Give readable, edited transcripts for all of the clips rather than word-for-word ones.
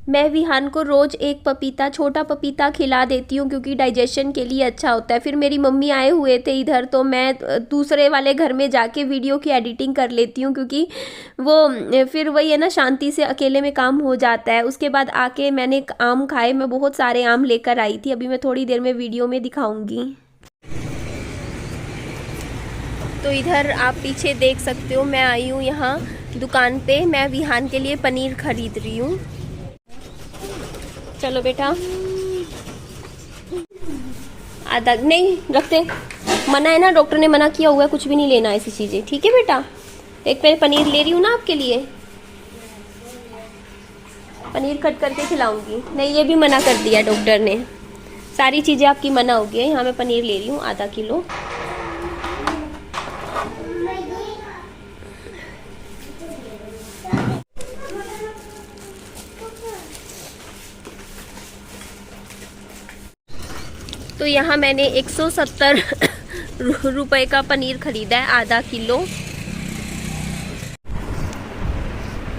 मैं विहान को रोज़ एक पपीता, छोटा पपीता खिला देती हूँ क्योंकि डाइजेशन के लिए अच्छा होता है। फिर मेरी मम्मी आए हुए थे इधर, तो मैं दूसरे वाले घर में जाके वीडियो की एडिटिंग कर लेती हूँ क्योंकि वो फिर वही है ना, शांति से अकेले में काम हो जाता है। उसके बाद आके मैंने आम खाए, मैं बहुत सारे आम लेकर आई थी, अभी मैं थोड़ी देर में वीडियो में दिखाऊंगी। तो इधर आप पीछे देख सकते हो, मैं आई हूँ यहाँ दुकान पे, मैं विहान के लिए पनीर खरीद रही हूँ। चलो बेटा, आधा नहीं रखते, मना है ना, डॉक्टर ने मना किया हुआ है, कुछ भी नहीं लेना ऐसी चीज़ें, ठीक है बेटा। एक मैं पनीर ले रही हूँ ना आपके लिए, पनीर कट करके खिलाऊंगी। नहीं, ये भी मना कर दिया डॉक्टर ने, सारी चीज़ें आपकी मना हो गई है। यहाँ मैं पनीर ले रही हूँ आधा किलो। तो यहाँ मैंने 170 रुपए का पनीर खरीदा है, आधा किलो।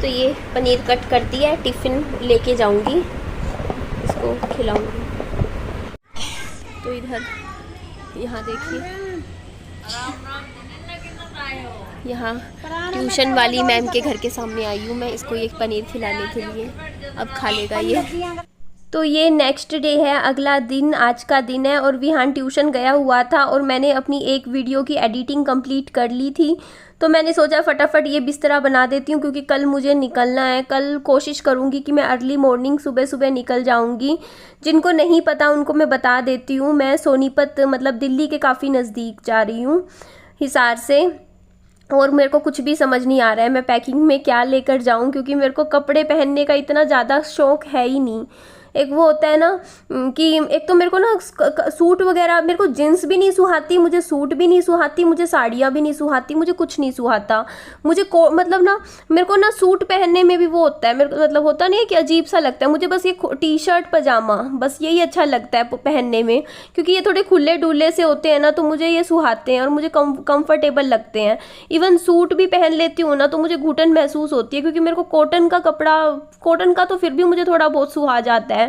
तो ये पनीर कट कर दिया है, टिफ़िन लेके जाऊंगी, इसको खिलाऊंगी। तो इधर यहाँ देखिए, यहाँ ट्यूशन वाली मैम के घर के सामने आई हूँ मैं, इसको एक पनीर खिलाने के लिए, अब खा लेगा ये। तो ये नेक्स्ट डे है, अगला दिन, आज का दिन है, और विहान ट्यूशन गया हुआ था और मैंने अपनी एक वीडियो की एडिटिंग कंप्लीट कर ली थी। तो मैंने सोचा फटाफट ये बिस्तरा बना देती हूँ क्योंकि कल मुझे निकलना है। कल कोशिश करूँगी कि मैं अर्ली मॉर्निंग सुबह सुबह निकल जाऊँगी। जिनको नहीं पता उनको मैं बता देती हूँ, मैं सोनीपत मतलब दिल्ली के काफ़ी नज़दीक जा रही हूँ, हिसार से। और मेरे को कुछ भी समझ नहीं आ रहा है मैं पैकिंग में क्या लेकर जाऊं, क्योंकि मेरे को कपड़े पहनने का इतना ज़्यादा शौक है ही नहीं। एक वो होता है ना कि एक तो मेरे को ना सूट वगैरह, मेरे को जीन्स भी नहीं सुहाती, मुझे सूट भी नहीं सुहाती, मुझे साड़ियाँ भी नहीं सुहाती, मुझे कुछ नहीं सुहाता। मुझे मतलब ना, मेरे को ना सूट पहनने में भी वो होता है, मेरे को मतलब होता नहीं है कि अजीब सा लगता है मुझे, बस ये टी शर्ट पजामा बस यही अच्छा लगता है पहनने में, क्योंकि ये थोड़े खुले डुले से होते हैं ना, तो मुझे ये सुहाते हैं और मुझे कंफर्टेबल लगते हैं। इवन सूट भी पहन लेती हूँ ना तो मुझे घुटन महसूस होती है, क्योंकि मेरे को कॉटन का कपड़ा, कॉटन का तो फिर भी मुझे थोड़ा बहुत सुहा जाता है।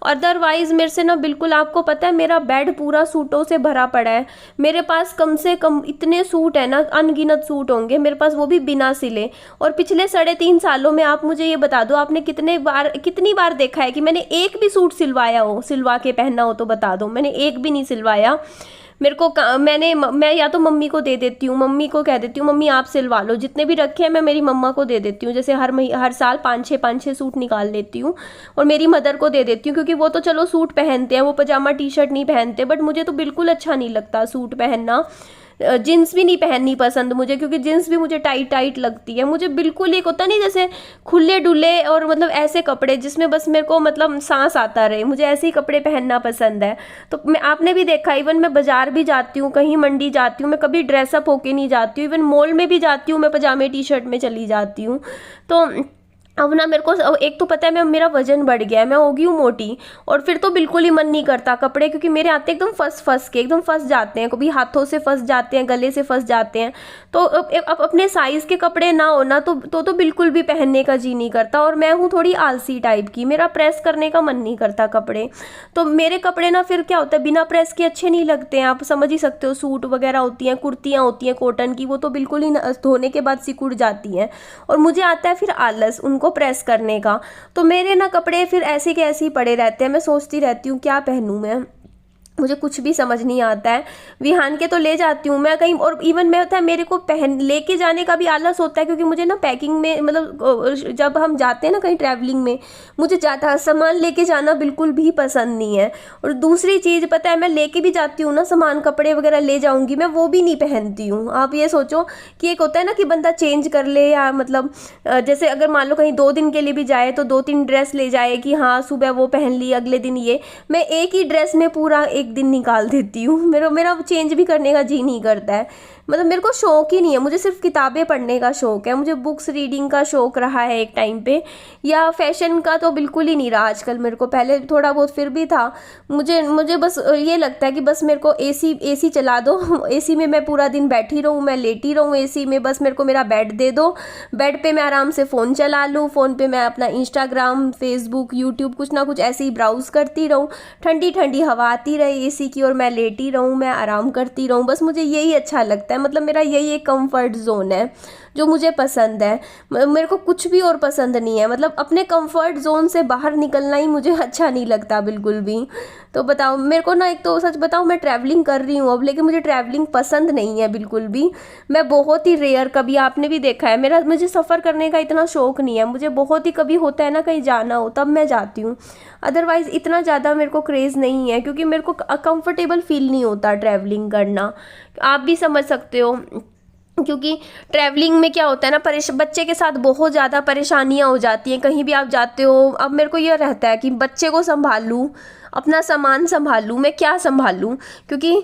अदरवाइज मेरे से ना बिल्कुल, आपको पता है मेरा बेड पूरा सूटों से भरा पड़ा है। मेरे पास कम से कम इतने सूट है ना, अनगिनत सूट होंगे मेरे पास, वो भी बिना सिले। और पिछले 3.5 सालों में आप मुझे ये बता दो, आपने कितनी बार देखा है कि मैंने एक भी सूट सिलवाया हो, सिलवा के पहना हो, तो बता दो। मैंने एक भी नहीं सिलवाया। मेरे को मैं या तो मम्मी को दे देती हूँ, मम्मी को कह देती हूँ मम्मी आप सिलवा लो, जितने भी रखे हैं मैं मेरी मम्मा को दे देती हूँ। जैसे हर साल 5-6 सूट निकाल लेती हूँ और मेरी मदर को दे देती हूँ, क्योंकि वो तो चलो सूट पहनते हैं, वो पजामा टी शर्ट नहीं पहनते, बट मुझे तो बिल्कुल अच्छा नहीं लगता सूट पहनना। जीन्स भी नहीं पहननी पसंद मुझे, क्योंकि जीन्स भी मुझे टाइट टाइट लगती है। मुझे बिल्कुल एक होता नहीं जैसे खुले डुले और मतलब ऐसे कपड़े जिसमें बस मेरे को मतलब सांस आता रहे, मुझे ऐसे ही कपड़े पहनना पसंद है। तो मैं, आपने भी देखा, इवन मैं बाजार भी जाती हूँ, कहीं मंडी जाती हूँ, मैं कभी ड्रेसअप होके नहीं जाती हूँ। इवन मॉल में भी जाती हूँ मैं पजामे टी शर्ट में चली जाती हूँ। तो अब ना मेरे को एक तो पता है मेरा वजन बढ़ गया है, मैं हो गई हूँ मोटी, और फिर तो बिल्कुल ही मन नहीं करता कपड़े, क्योंकि मेरे आते एकदम फंस के एकदम फंस जाते हैं, कभी हाथों से फंस जाते हैं, गले से फंस जाते हैं। तो अब अपने साइज़ के कपड़े ना हो ना तो बिल्कुल भी पहनने का जी नहीं करता। और मैं हूँ थोड़ी आलसी टाइप की, मेरा प्रेस करने का मन नहीं करता कपड़े। तो मेरे कपड़े ना फिर क्या होता है, बिना प्रेस के अच्छे नहीं लगते हैं, आप समझ ही सकते हो। सूट वगैरह होती हैं, कुर्तियाँ होती हैं कॉटन की, वो तो बिल्कुल ही धोने के बाद सिकुड़ जाती हैं, और मुझे आता है फिर आलस उनको प्रेस करने का। तो मेरे ना कपड़े फिर ऐसे के ऐसे ही पड़े रहते हैं, मैं सोचती रहती हूँ क्या पहनूं मैं, मुझे कुछ भी समझ नहीं आता है। विहान के तो ले जाती हूँ मैं कहीं, और इवन मैं होता है मेरे को लेके जाने का भी आलस होता है, क्योंकि मुझे ना पैकिंग में मतलब जब हम जाते हैं ना कहीं ट्रैवलिंग में, मुझे ज़्यादा सामान लेके जाना बिल्कुल भी पसंद नहीं है। और दूसरी चीज़ पता है, मैं लेके भी जाती हूँ ना सामान, कपड़े वगैरह ले जाऊँगी मैं, वो भी नहीं पहनती हूँ। आप ये सोचो कि एक होता है ना कि बंदा चेंज कर ले, या मतलब जैसे अगर मान लो कहीं 2 दिन के लिए भी जाए तो 2-3 ड्रेस ले जाए कि हाँ सुबह वो पहन ली, अगले दिन ये। मैं एक ही ड्रेस में पूरा एक एक दिन निकाल देती हूँ। मेरा चेंज भी करने का जी नहीं करता है। मतलब मेरे को शौक ही नहीं है, मुझे सिर्फ किताबें पढ़ने का शौक है, मुझे बुक्स रीडिंग का शौक रहा है एक टाइम पे, या फैशन का तो बिल्कुल ही नहीं रहा आजकल मेरे को। पहले थोड़ा बहुत फिर भी था। मुझे बस ये लगता है कि बस मेरे को एसी चला दो, एसी में मैं पूरा दिन बैठी रहूँ, मैं लेटी रहूँ एसी में, बस मेरे को मेरा बेड दे दो, बेड पे मैं आराम से फ़ोन चला लूँ, फ़ोन पे मैं अपना इंस्टाग्राम, फेसबुक, यूट्यूब कुछ ना कुछ ऐसे ही ब्राउज़ करती रहूँ, ठंडी ठंडी हवा आती रहे एसी की और मैं लेटी रहूँ, मैं आराम करती रहूँ। बस मुझे यही अच्छा लगता है, मतलब मेरा यही एक कंफर्ट जोन है जो मुझे पसंद है। मेरे को कुछ भी और पसंद नहीं है, मतलब अपने कंफर्ट जोन से बाहर निकलना ही मुझे अच्छा नहीं लगता बिल्कुल भी। तो बताओ, मेरे को ना, एक तो सच बताऊँ, मैं ट्रैवलिंग कर रही हूँ अब, लेकिन मुझे ट्रैवलिंग पसंद नहीं है बिल्कुल भी। मैं बहुत ही रेयर, कभी आपने भी देखा है मुझे सफ़र करने का इतना शौक नहीं है। मुझे बहुत ही कभी होता है ना कहीं जाना हो तब मैं जाती हूँ, अदरवाइज़ इतना ज़्यादा मेरे को क्रेज़ नहीं है, क्योंकि मेरे को कंफर्टेबल फील नहीं होता ट्रैवलिंग करना। आप भी समझ सकते हो, क्योंकि ट्रैवलिंग में क्या होता है ना, बच्चे के साथ बहुत ज़्यादा परेशानियां हो जाती हैं। कहीं भी आप जाते हो, अब मेरे को ये रहता है कि बच्चे को संभालूं, अपना सामान संभालूं, मैं क्या संभालूं, क्योंकि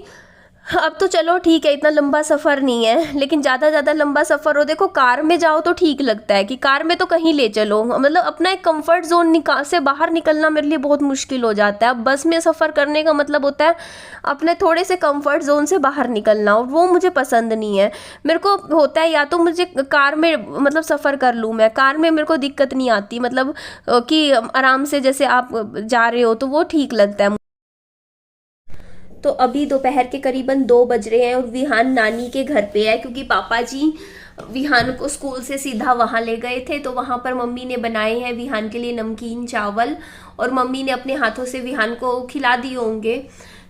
अब तो चलो ठीक है, इतना लंबा सफ़र नहीं है, लेकिन ज़्यादा लंबा सफ़र हो, देखो कार में जाओ तो ठीक लगता है कि कार में तो कहीं ले चलो, मतलब अपना एक कंफर्ट जोन से बाहर निकलना मेरे लिए बहुत मुश्किल हो जाता है। अब बस में सफ़र करने का मतलब होता है अपने थोड़े से कंफर्ट जोन से बाहर निकलना, और वो मुझे पसंद नहीं है। मेरे को होता है या तो मुझे कार में मतलब सफ़र कर लूँ, मैं कार में मेरे को दिक्कत नहीं आती, मतलब कि आराम से जैसे आप जा रहे हो तो वो ठीक लगता है। तो अभी दोपहर के करीबन 2 बज रहे हैं और विहान नानी के घर पे है, क्योंकि पापा जी विहान को स्कूल से सीधा वहाँ ले गए थे, तो वहाँ पर मम्मी ने बनाए हैं विहान के लिए नमकीन चावल, और मम्मी ने अपने हाथों से विहान को खिला दिए होंगे।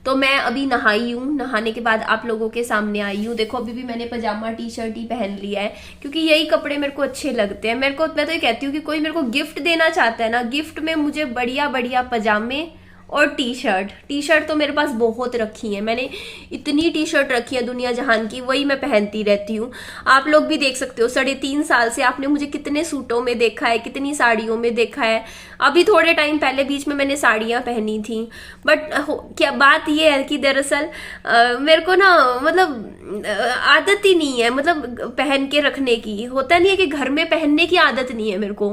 तो मैं अभी नहाई हूँ, नहाने के बाद आप लोगों के सामने आई हूँ। देखो अभी भी मैंने पजामा टी शर्ट ही पहन लिया है, क्योंकि यही कपड़े मेरे को अच्छे लगते हैं। मैं तो ये कहती हूँ कि कोई मेरे को गिफ्ट देना चाहता है ना, गिफ्ट में मुझे बढ़िया बढ़िया पजामे और टी शर्ट तो मेरे पास बहुत रखी है, मैंने इतनी टी शर्ट रखी है दुनिया जहान की, वही मैं पहनती रहती हूँ। आप लोग भी देख सकते हो, 3.5 साल से आपने मुझे कितने सूटों में देखा है, कितनी साड़ियों में देखा है। अभी थोड़े टाइम पहले बीच में मैंने साड़ियाँ पहनी थी, बट क्या बात ये है कि दरअसल मेरे को ना, मतलब आदत ही नहीं है, मतलब पहन के रखने की। होता नहीं है कि घर में पहनने की आदत नहीं है मेरे को,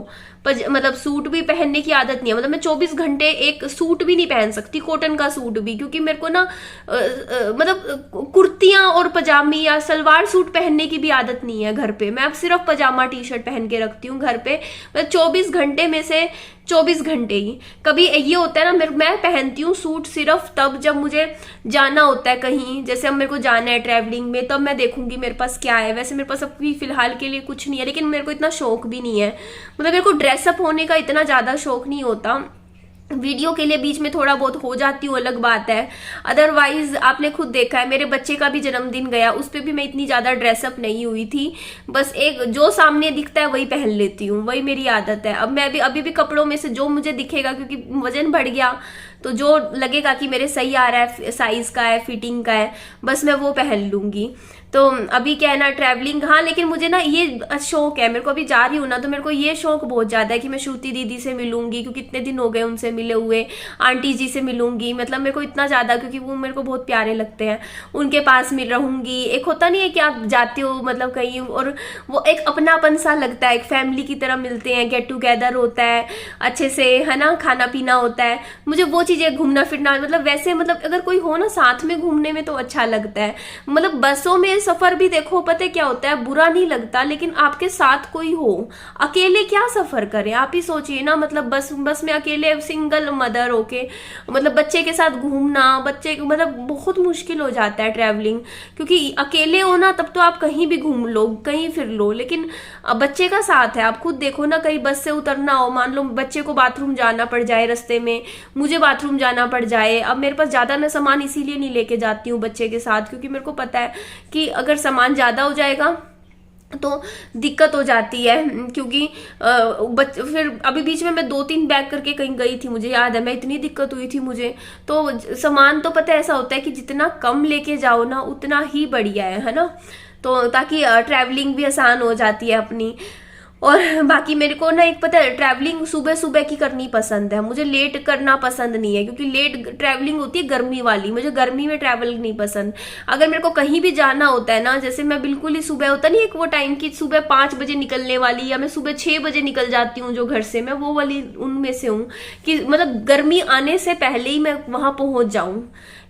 मतलब सूट भी पहनने की आदत नहीं है। मतलब मैं 24 घंटे एक सूट भी नहीं पहन सकती, कॉटन का सूट भी, क्योंकि मेरे को ना मतलब कुर्तियां और पजामी या सलवार सूट पहनने की भी आदत नहीं है घर पे। मैं अब सिर्फ पजामा टी शर्ट पहन के रखती हूँ घर पे, मतलब 24 घंटे में से 24 घंटे ही। कभी ये होता है ना, मैं पहनती हूँ सूट सिर्फ तब जब मुझे जाना होता है कहीं, जैसे अब मेरे को जाना है ट्रैवलिंग में, तब मैं देखूंगी मेरे पास क्या है। वैसे मेरे पास अभी फिलहाल के लिए कुछ नहीं है, लेकिन मेरे को इतना शौक भी नहीं है, मतलब मेरे को ड्रेसअप होने का इतना ज्यादा शौक नहीं होता। वीडियो के लिए बीच में थोड़ा बहुत हो जाती हूँ, अलग बात है। अदरवाइज आपने खुद देखा है, मेरे बच्चे का भी जन्मदिन गया, उस पर भी मैं इतनी ज्यादा ड्रेसअप नहीं हुई थी। बस एक जो सामने दिखता है वही पहन लेती हूँ, वही मेरी आदत है। अब मैं अभी भी कपड़ों में से जो मुझे दिखेगा, क्योंकि वजन बढ़ गया, तो जो लगेगा कि मेरे सही आ रहा है, साइज का है, फिटिंग का है, बस मैं वो पहन लूंगी। तो अभी क्या है ना, ट्रैवलिंग, हाँ, लेकिन मुझे ना ये शौक है, मेरे को अभी जा रही हूँ ना, तो मेरे को ये शौक बहुत ज्यादा है कि मैं श्रुति दीदी से मिलूंगी, क्योंकि इतने दिन हो गए उनसे मिले हुए। आंटी जी से मिलूंगी, मतलब मेरे को इतना ज्यादा, क्योंकि वो मेरे को बहुत प्यारे लगते हैं, उनके पास मिल रहूंगी। एक होता नहीं है कि आप जाते हो मतलब कहीं, और वो एक अपनापन सा लगता है, एक फैमिली की तरह मिलते हैं, गेट टुगेदर होता है अच्छे से, है ना, खाना पीना होता है। मुझे वो चीजें, घूमना फिरना, मतलब वैसे, मतलब अगर कोई हो ना साथ में घूमने में तो अच्छा लगता है। मतलब बसों में सफर भी देखो, पता है क्या होता है, बुरा नहीं लगता, लेकिन आपके साथ कोई हो। अकेले क्या सफर करें, आप ही सोचिए ना, मतलब बस में अकेले सिंगल मदर होके, मतलब बच्चे के साथ घूमना, बच्चे मतलब बहुत मुश्किल हो जाता है ट्रैवलिंग, क्योंकि अकेले हो ना तब तो आप कहीं भी घूम लो, कहीं फिर लो, लेकिन बच्चे का साथ है। आप खुद देखो ना, कहीं बस से उतरना हो, मान लो बच्चे को बाथरूम जाना पड़ जाए रास्ते में, मुझे बाथरूम जाना पड़ जाए। अब मेरे पास ज्यादा मैं सामान इसीलिए नहीं लेके जाती हूँ बच्चे के साथ, क्योंकि मेरे को पता है कि अगर सामान ज्यादा हो जाएगा तो दिक्कत हो जाती है, क्योंकि फिर अभी बीच में मैं 2-3 बैग करके कहीं गई थी, मुझे याद है, मैं इतनी दिक्कत हुई थी मुझे। तो सामान तो पता है ऐसा होता है कि जितना कम लेके जाओ ना उतना ही बढ़िया है ना, तो ताकि ट्रैवलिंग भी आसान हो जाती है अपनी। और बाकी मेरे को ना एक पता है, ट्रैवलिंग सुबह सुबह की करनी पसंद है, मुझे लेट करना पसंद नहीं है, क्योंकि लेट ट्रैवलिंग होती है गर्मी वाली, मुझे गर्मी में ट्रैवल नहीं पसंद। अगर मेरे को कहीं भी जाना होता है ना, जैसे मैं बिल्कुल ही सुबह होता नहीं एक वो टाइम की सुबह 5 बजे निकलने वाली, या मैं सुबह 6 बजे निकल जाती हूँ जो घर से, मैं वो वाली उनमें से हूँ कि मतलब गर्मी आने से पहले ही मैं वहां पहुंच जाऊं,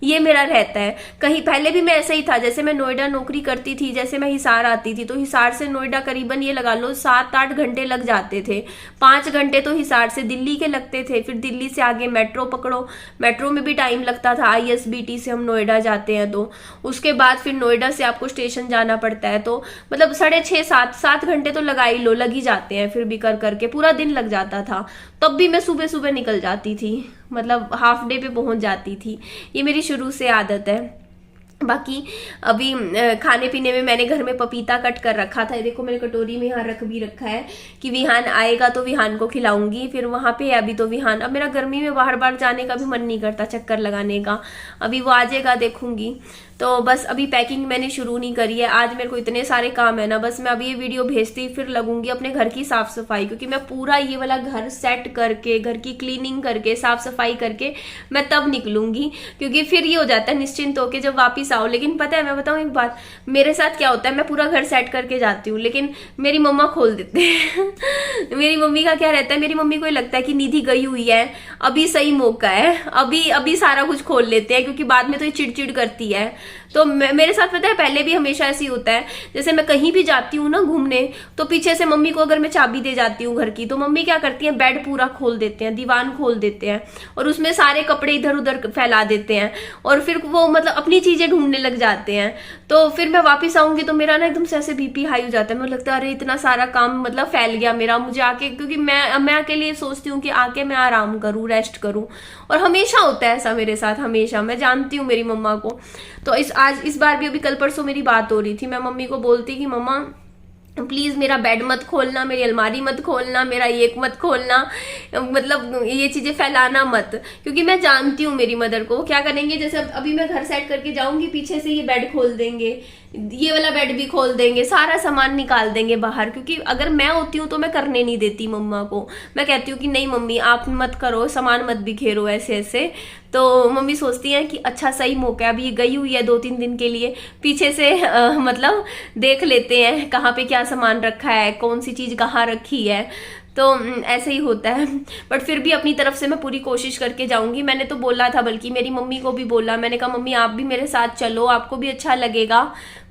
ये मेरा रहता है। कहीं पहले भी मैं ऐसा ही था, जैसे मैं नोएडा नौकरी करती थी, जैसे मैं हिसार आती थी, तो हिसार से नोएडा करीबन ये लगा लो 7-8 घंटे लग जाते थे। 5 घंटे तो हिसार से दिल्ली के लगते थे, फिर दिल्ली से आगे मेट्रो पकड़ो, मेट्रो में भी टाइम लगता था, ISBT से हम नोएडा जाते हैं तो उसके बाद फिर नोएडा से आपको स्टेशन जाना पड़ता है, तो मतलब 6.5-7 घंटे तो लगा ही लो, लग ही जाते हैं, फिर भी कर करके पूरा दिन लग जाता था। तब भी मैं सुबह सुबह निकल जाती थी, मतलब हाफ डे पे पहुंच जाती थी, ये मेरी शुरू से आदत है। बाकी अभी खाने पीने में मैंने घर में पपीता कट कर रखा था, ये देखो मैंने कटोरी में यहाँ रख भी रखा है कि विहान आएगा तो विहान को खिलाऊंगी, फिर वहां पे अभी तो विहान, अब मेरा गर्मी में बाहर बाहर जाने का भी मन नहीं करता, चक्कर लगाने का, अभी वो आ जाएगा देखूंगी। तो बस अभी पैकिंग मैंने शुरू नहीं करी है, आज मेरे को इतने सारे काम है ना, बस मैं अभी ये वीडियो भेजती फिर लगूंगी अपने घर की साफ सफाई, क्योंकि मैं पूरा ये वाला घर सेट करके, घर की क्लीनिंग करके, साफ सफाई करके मैं तब निकलूंगी, क्योंकि फिर ये हो जाता है निश्चिंत होके जब वापिस आओ। लेकिन पता है मैं बताऊं एक बात, मेरे साथ क्या होता है, मैं पूरा घर सेट करके जाती हूँ, लेकिन मेरी मम्मा खोल देते हैं मेरी मम्मी का क्या रहता है, मेरी मम्मी को लगता है कि निधि गई हुई है, अभी सही मौका है, अभी अभी सारा कुछ खोल लेते हैं, क्योंकि बाद में तो ये चिड़चिड़ करती है। तो मेरे साथ पता है पहले भी हमेशा ऐसे ही होता है, जैसे मैं कहीं भी जाती हूँ ना घूमने, तो पीछे से मम्मी को अगर मैं चाबी दे जाती हूँ घर की, तो मम्मी क्या करती हैं, बेड पूरा खोल देते हैं, दीवान खोल देते हैं, और उसमें सारे कपड़े इधर उधर फैला देते हैं, और फिर वो मतलब अपनी चीजें ढूंढने लग जाते हैं। तो फिर मैं वापस आऊंगी तो मेरा ना एकदम से ऐसे BP हाई हो जाता है, मुझे लगता है अरे इतना सारा काम मतलब फैल गया मेरा, मुझे आके, क्योंकि मैं अकेले सोचती हूँ कि आके मैं आराम करूँ, रेस्ट करूँ, और हमेशा होता है ऐसा मेरे साथ, हमेशा। मैं जानती हूँ मेरी मम्मा को। तो इस बार भी अभी कल परसों मेरी बात हो रही थी, मैं मम्मी को बोलती कि मम्मा प्लीज मेरा बेड मत खोलना, मेरी अलमारी मत खोलना, मेरा एक मत खोलना, मतलब ये चीजें फैलाना मत, क्योंकि मैं जानती हूँ मेरी मदर को क्या करेंगे। जैसे अभी मैं घर सेट करके जाऊंगी, पीछे से ये बेड खोल देंगे, ये वाला बेड भी खोल देंगे, सारा सामान निकाल देंगे बाहर, क्योंकि अगर मैं होती हूँ तो मैं करने नहीं देती मम्मा को, मैं कहती हूँ कि नहीं मम्मी आप मत करो, सामान मत बिखेरो ऐसे ऐसे। तो मम्मी सोचती हैं कि अच्छा सही मौका है, अभी ये गई हुई है 2-3 दिन के लिए, पीछे से मतलब देख लेते हैं कहाँ पे क्या सामान रखा है, कौन सी चीज कहाँ रखी है। तो ऐसे ही होता है, बट फिर भी अपनी तरफ से मैं पूरी कोशिश करके जाऊंगी। मैंने तो बोला था, बल्कि मेरी मम्मी को भी बोला, मैंने कहा मम्मी आप भी मेरे साथ चलो, आपको भी अच्छा लगेगा,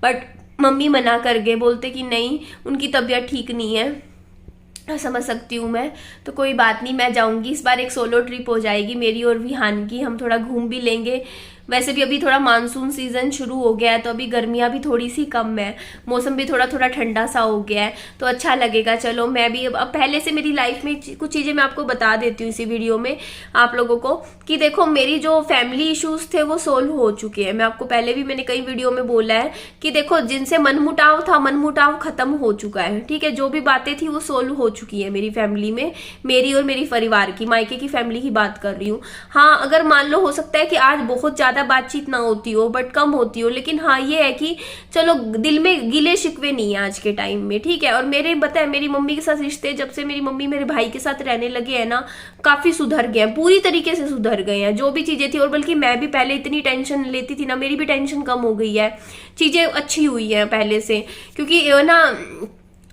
बट मम्मी मना कर गए, बोलते कि नहीं उनकी तबीयत ठीक नहीं है। समझ सकती हूँ मैं, तो कोई बात नहीं, मैं जाऊंगी। इस बार एक सोलो ट्रिप हो जाएगी मेरी और विहान की, हम थोड़ा घूम भी लेंगे। वैसे भी अभी थोड़ा मानसून सीजन शुरू हो गया है, तो अभी गर्मियां भी थोड़ी सी कम है, मौसम भी थोड़ा थोड़ा ठंडा सा हो गया है, तो अच्छा लगेगा। चलो मैं भी अब पहले से मेरी लाइफ में कुछ चीजें मैं आपको बता देती हूँ इसी वीडियो में आप लोगों को, कि देखो मेरी जो फैमिली इश्यूज थे वो सोल्व हो चुके हैं। मैं आपको पहले भी मैंने कई वीडियो में बोला है कि देखो जिनसे मनमुटाव था, मनमुटाव खत्म हो चुका है, ठीक है। जो भी बातें थी वो सोल्व हो चुकी है मेरी फैमिली में, मेरी और मेरी परिवार की, मायके की फैमिली की बात कर रही हूँ। हाँ अगर मान लो हो सकता है कि आज बहुत ज्यादा बातचीत ना होती हो, बट कम होती हो, लेकिन हाँ ये है कि चलो दिल में गिले शिकवे नहीं है आज के टाइम में, ठीक है। और मेरे बताए मेरी मम्मी के साथ रिश्ते, जब से मेरी मम्मी मेरे भाई के साथ रहने लगे हैं ना, काफी सुधर गए हैं, पूरी तरीके से सुधर गए हैं जो भी चीजें थी। और बल्कि मैं भी पहले इतनी टेंशन लेती थी ना, मेरी भी टेंशन कम हो गई है, चीजें अच्छी हुई है पहले से, क्योंकि ना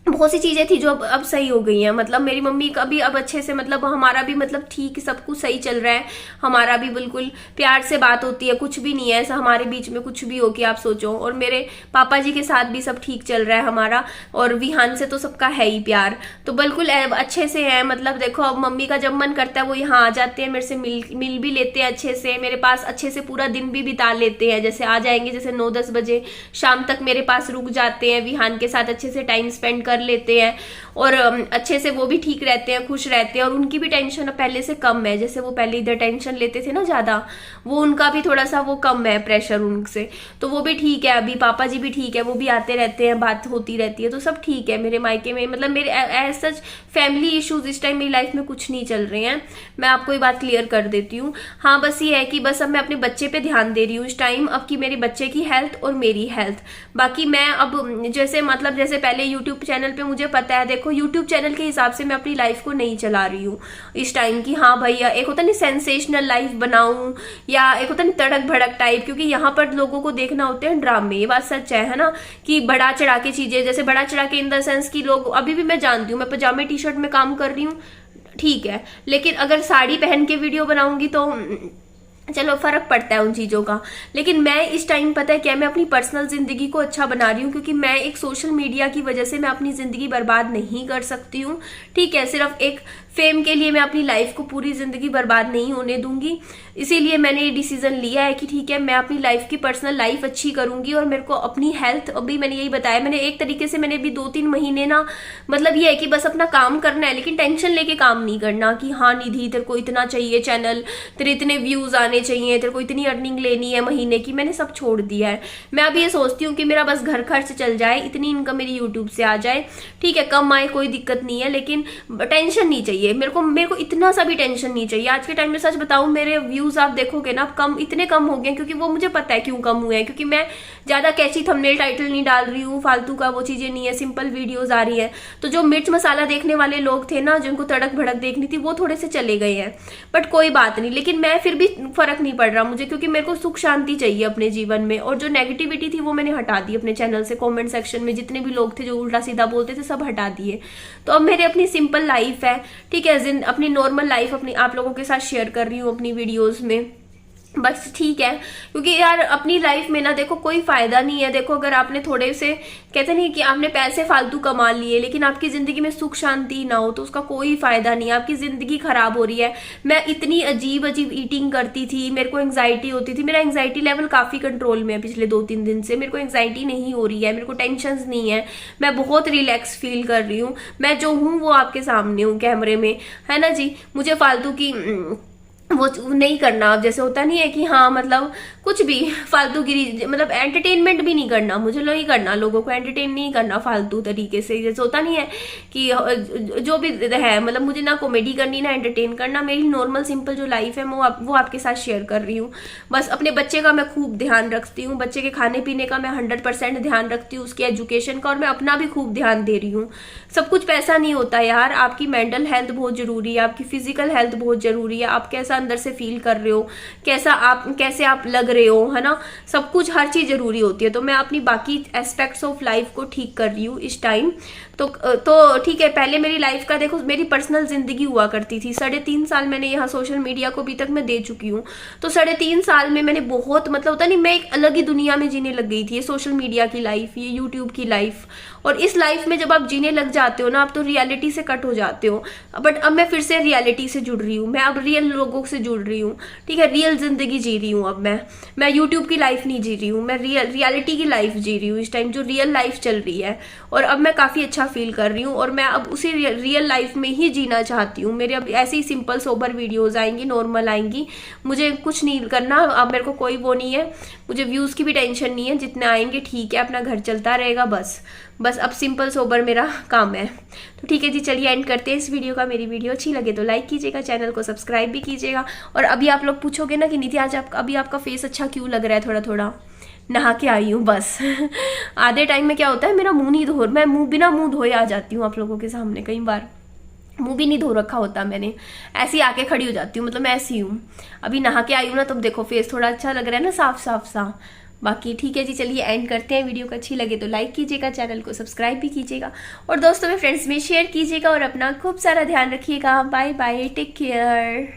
बहुत सी चीजें थी जो अब सही हो गई हैं। मतलब मेरी मम्मी का भी अब अच्छे से, मतलब हमारा भी मतलब ठीक सब कुछ सही चल रहा है, हमारा भी बिल्कुल प्यार से बात होती है, कुछ भी नहीं है ऐसा हमारे बीच में कुछ भी हो कि आप सोचो। और मेरे पापा जी के साथ भी सब ठीक चल रहा है हमारा, और विहान से तो सबका है ही प्यार, तो बिल्कुल अच्छे से है। मतलब देखो अब मम्मी का जब मन करता है वो यहाँ आ जाते हैं, मेरे से मिल भी लेते हैं अच्छे से, मेरे पास अच्छे से पूरा दिन भी बिता लेते हैं। जैसे आ जाएंगे जैसे 9-10 बजे शाम तक मेरे पास रुक जाते हैं, विहान के साथ अच्छे से टाइम स्पेंड कर लेते हैं, और अच्छे से वो भी ठीक रहते हैं, खुश रहते हैं, और उनकी भी टेंशन पहले से कम है। जैसे वो पहले इधर टेंशन लेते थे ना ज्यादा, वो उनका भी थोड़ा सा वो कम है प्रेशर उनसे, तो वो भी ठीक है। अभी पापा जी भी ठीक है, वो भी आते रहते हैं, बात होती रहती है, तो सब ठीक है मेरे मायके में। मतलब मेरे एज सच फैमिली इश्यूज इस टाइम मेरी लाइफ में कुछ नहीं चल रहे हैं, मैं आपको ये बात क्लियर कर देती हूँ। हाँ बस ये है कि बस अब मैं अपने बच्चे पे ध्यान दे रही हूँ इस टाइम, अब की मेरे बच्चे की हेल्थ और मेरी हेल्थ। बाकी मैं अब जैसे मतलब जैसे पहले यूट्यूब चैनल पे मुझे पता है, देखो यूट्यूब चैनल के हिसाब से मैं अपनी लाइफ को नहीं चला रही हूँ इस टाइम की। हाँ भैया, एक होता नहीं सेंसेशनल लाइफ बनाऊं, या एक होता नहीं तड़क भड़क टाइप, क्योंकि यहाँ पर लोगों को देखना होते हैं ड्रामे। ये बात सच है ना, कि बड़ा चढ़ा के चीजें, जैसे बड़ा चढ़ा के इन द सेंस की लोग, अभी भी मैं जानती हूँ, मैं पजामे टी शर्ट में काम कर रही हूँ, ठीक है, लेकिन अगर साड़ी पहन के वीडियो बनाऊंगी तो चलो फर्क पड़ता है उन चीजों का। लेकिन मैं इस टाइम पता है क्या, मैं अपनी पर्सनल जिंदगी को अच्छा बना रही हूँ, क्योंकि मैं एक सोशल मीडिया की वजह से मैं अपनी जिंदगी बर्बाद नहीं कर सकती हूँ, ठीक है। सिर्फ एक फेम के लिए मैं अपनी लाइफ को पूरी जिंदगी बर्बाद नहीं होने दूंगी। इसीलिए मैंने ये डिसीजन लिया है कि ठीक है, मैं अपनी लाइफ की पर्सनल लाइफ अच्छी करूंगी, और मेरे को अपनी हेल्थ, अभी मैंने यही बताया, मैंने एक तरीके से मैंने भी 2-3 महीने ना, मतलब ये है कि बस अपना काम करना है, लेकिन टेंशन लेके काम नहीं करना कि हाँ निधि तेरे को इतना चाहिए चैनल, तेरे इतने व्यूज आने चाहिए, तेरे को इतनी अर्निंग लेनी है महीने की। मैंने सब छोड़ दिया है। मैं अब ये सोचती हूँ कि मेरा बस घर खर्च चल जाए, इतनी इनकम मेरी यूट्यूब से आ जाए, ठीक है, कम आए कोई दिक्कत नहीं है, लेकिन टेंशन नहीं चाहिए मेरे को इतना सा भी टेंशन नहीं चाहिए। आज के टाइम में सच बताऊं, मेरे व्यूज आप देखोगे ना, कम, इतने कम हो गए, क्योंकि वो मुझे पता है क्यों कम हुए हैं, क्योंकि मैं ज्यादा कैची थंबनेल टाइटल नहीं डाल रही हूँ, फालतू का वो चीजें नहीं है, सिंपल वीडियोस आ रही है। तो जो मिर्च मसाला देखने वाले लोग थे ना, जिनको तड़क भड़क देखनी थी, वो थोड़े से चले गए हैं, बट कोई बात नहीं। लेकिन मैं फिर भी फर्क नहीं पड़ रहा मुझे, क्योंकि मेरे को सुख शांति चाहिए अपने जीवन में, और जो नेगेटिविटी थी वो मैंने हटा दी अपने चैनल से। कमेंट सेक्शन में जितने भी लोग थे जो उल्टा सीधा बोलते थे, सब हटा दिए। तो अब मेरे अपनी सिंपल लाइफ है, ठीक है, अपनी नॉर्मल लाइफ अपनी आप लोगों के साथ शेयर कर रही हूँ अपनी वीडियोस में, बस ठीक है। क्योंकि यार अपनी लाइफ में ना देखो कोई फायदा नहीं है। देखो अगर आपने थोड़े से, कहते नहीं कि आपने पैसे फालतू कमा लिए, लेकिन आपकी जिंदगी में सुख शांति ना हो, तो उसका कोई फायदा नहीं है, आपकी जिंदगी खराब हो रही है। मैं इतनी अजीब अजीब ईटिंग करती थी, मेरे को एंग्जाइटी होती थी, मेरा एंग्जाइटी लेवल काफी कंट्रोल में है पिछले 2-3 दिन से। मेरे को एंग्जाइटी नहीं हो रही है, मेरे को टेंशन नहीं है, मैं बहुत रिलैक्स फील कर रही हूँ। मैं जो हूँ वो आपके सामने हूँ कैमरे में, है ना जी। मुझे फालतू की वो नहीं करना, अब जैसे होता नहीं है कि हाँ मतलब कुछ भी फालतू गिरी, मतलब एंटरटेनमेंट भी नहीं करना, मुझे नहीं करना, लोगों को एंटरटेन नहीं करना फालतू तरीके से। जैसे होता नहीं है कि जो भी है, मतलब मुझे ना कॉमेडी करनी ना एंटरटेन करना, मेरी नॉर्मल सिंपल जो लाइफ है वो आपके साथ शेयर कर रही हूँ। बस अपने बच्चे का मैं खूब ध्यान रखती हूँ, बच्चे के खाने पीने का मैं 100% ध्यान रखती हूँ, उसके एजुकेशन का, और मैं अपना भी खूब ध्यान दे रही हूँ। सब कुछ पैसा नहीं होता यार, आपकी मेंटल हेल्थ बहुत जरूरी है, आपकी फिजिकल हेल्थ बहुत जरूरी है, आप कैसा अंदर से फील कर रहे हो, कैसे आप लग रहे हो, है ना, सब कुछ, हर चीज जरूरी होती है। तो मैं अपनी बाकी एस्पेक्ट्स ऑफ लाइफ को ठीक कर रही हूँ इस टाइम। तो ठीक है, पहले मेरी लाइफ का देखो, मेरी पर्सनल जिंदगी हुआ करती थी। 3.5 साल मैंने यहाँ सोशल मीडिया को अभी तक मैं दे चुकी हूँ। तो 3.5 साल में मैंने बहुत, मतलब होता नहीं, मैं एक अलग ही दुनिया में जीने लग गई थी। ये सोशल मीडिया की लाइफ, ये यूट्यूब की लाइफ, और इस लाइफ में जब आप जीने लग जाते हो ना, आप तो रियलिटी से कट हो जाते हो। बट अब मैं फिर से रियलिटी से जुड़ रही हूँ, मैं अब रियल लोगों से जुड़ रही हूँ, ठीक है, रियल जिंदगी जी रही हूँ। अब मैं यूट्यूब की लाइफ नहीं जी रही हूँ, मैं रियलिटी की लाइफ जी रही हूँ इस टाइम, जो रियल लाइफ चल रही है। और अब मैं काफी अच्छा फील कर रही हूँ, और मैं अब उसी रियल लाइफ में ही जीना चाहती हूँ। मेरे अब ऐसे ही सिंपल सोबर वीडियोस आएंगी, नॉर्मल आएंगी, मुझे कुछ नहीं करना अब, मेरे को कोई वो नहीं है, मुझे व्यूज की भी टेंशन नहीं है, जितने आएंगे ठीक है, अपना घर चलता रहेगा, बस अब सिंपल सोबर मेरा काम है। तो ठीक है जी, चलिए एंड करते हैं इस वीडियो का। मेरी वीडियो अच्छी लगे तो लाइक कीजिएगा, चैनल को सब्सक्राइब भी कीजिएगा। और अभी आप लोग पूछोगे ना कि निधि आज अभी आपका फेस अच्छा क्यों लग रहा है, थोड़ा थोड़ा नहा के आई हूँ बस। आधे टाइम में क्या होता है, मेरा मुंह नहीं धो, मैं बिना मुंह धोए आ जाती हूँ आप लोगों के सामने। कई बार मुंह भी नहीं धो रखा होता मैंने, ऐसी आके खड़ी हो जाती हूँ, मतलब मैं ऐसी हूँ। अभी नहा के आई हूँ ना, तब देखो फेस थोड़ा अच्छा लग रहा है ना, साफ साफ सा। बाकी ठीक है जी, चलिए एंड करते हैं। वीडियो को अच्छी लगे तो लाइक कीजिएगा, चैनल को सब्सक्राइब भी कीजिएगा, और दोस्तों में फ्रेंड्स में शेयर कीजिएगा, और अपना खूब सारा ध्यान रखिएगा। Bye bye, take care.